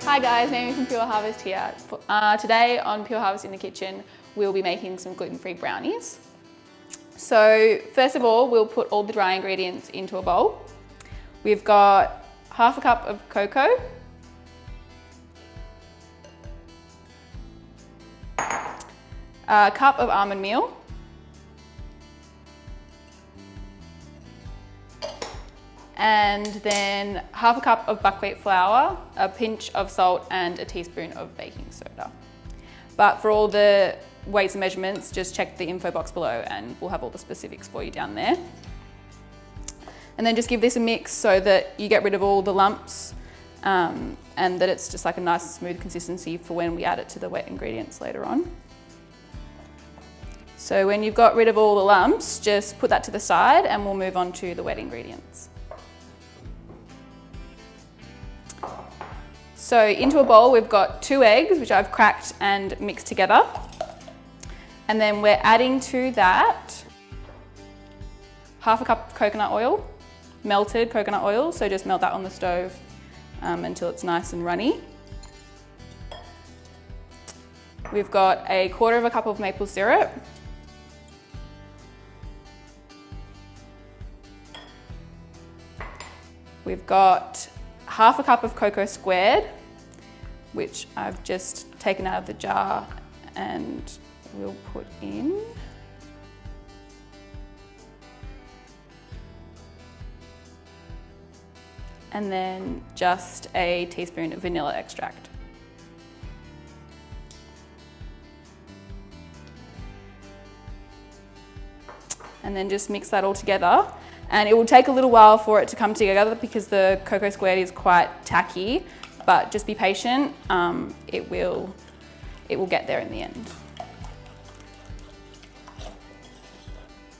Hi guys, Naomi from Pureharvest here. Today on Pureharvest in the Kitchen, we'll be making some gluten-free brownies. So first of all, we'll put all the dry ingredients into a bowl. We've got half a cup of cocoa, a cup of almond meal, and then half a cup of buckwheat flour, a pinch of salt, and a teaspoon of baking soda. But for all the weights and measurements, just check the info box below and we'll have all the specifics for you down there. And then just give this a mix so that you get rid of all the lumps and that it's just like a nice smooth consistency for when we add it to the wet ingredients later on. So when you've got rid of all the lumps, just put that to the side and we'll move on to the wet ingredients. So into a bowl, we've got 2 eggs, which I've cracked and mixed together. And then we're adding to that half a cup of coconut oil, melted coconut oil. So just melt that on the stove until it's nice and runny. We've got a quarter of a cup of maple syrup. We've got half a cup of cocoa squared, which I've just taken out of the jar and we'll put in. And then just a teaspoon of vanilla extract. And then just mix that all together. And it will take a little while for it to come together because the cocoa squared is quite tacky, but just be patient, it will get there in the end.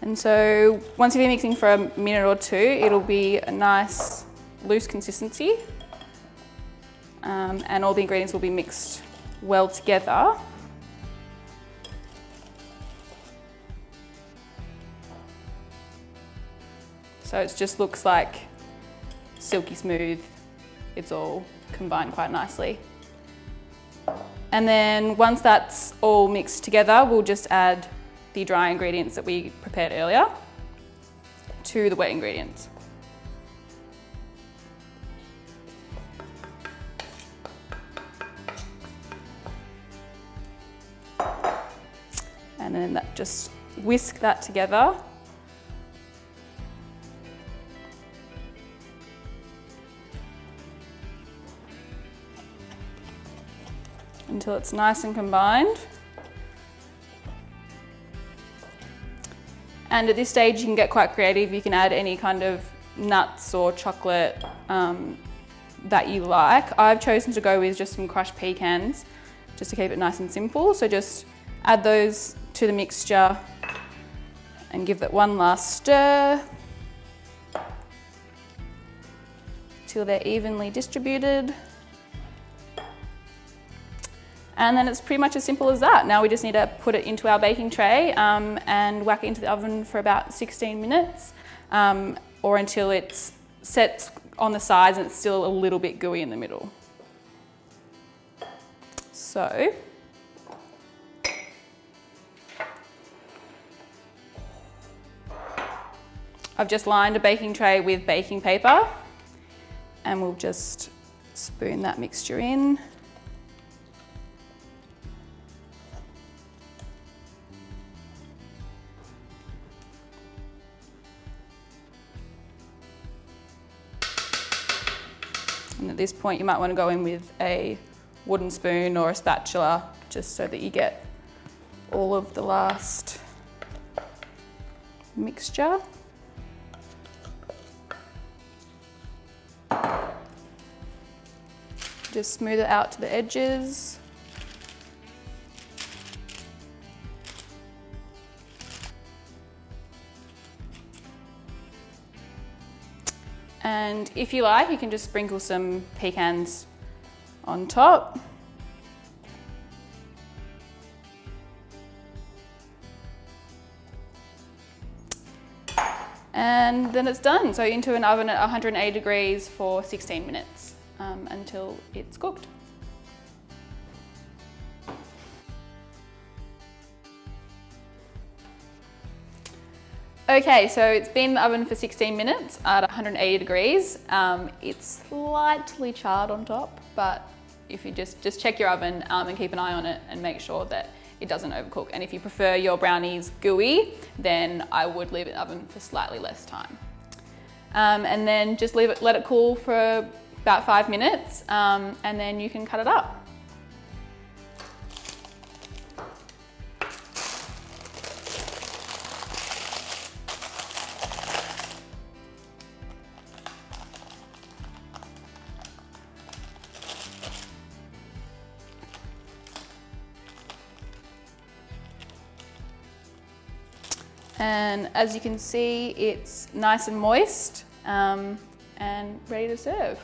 And so once you've been mixing for a minute or two, it'll be a nice loose consistency and all the ingredients will be mixed well together. So it just looks like silky smooth. It's all combined quite nicely. And then once that's all mixed together, we'll just add the dry ingredients that we prepared earlier to the wet ingredients. And then just whisk that together. Until it's nice and combined. And at this stage you can get quite creative. You can add any kind of nuts or chocolate that you like. I've chosen to go with just some crushed pecans just to keep it nice and simple. So just add those to the mixture and give that one last stir till they're evenly distributed. And then it's pretty much as simple as that. Now we just need to put it into our baking tray and whack it into the oven for about 16 minutes or until it's set on the sides and it's still a little bit gooey in the middle. So, I've just lined a baking tray with baking paper and we'll just spoon that mixture in. And at this point you might want to go in with a wooden spoon or a spatula just so that you get all of the last mixture. Just smooth it out to the edges. And if you like, you can just sprinkle some pecans on top. And then it's done. So into an oven at 180 degrees for 16 minutes until it's cooked. Okay, so it's been in the oven for 16 minutes at 180 degrees. It's slightly charred on top, but if you just check your oven and keep an eye on it and make sure that it doesn't overcook. And if you prefer your brownies gooey, then I would leave it in the oven for slightly less time. And then just let it cool for about 5 minutes, and then you can cut it up. And as you can see, it's nice and moist and ready to serve.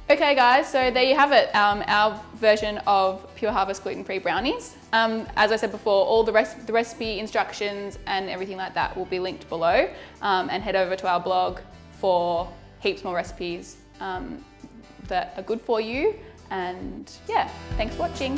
Okay guys, so there you have it, our version of Pureharvest gluten-free brownies. As I said before, all the recipe instructions and everything like that will be linked below, and head over to our blog for heaps more recipes that are good for you. And yeah, thanks for watching.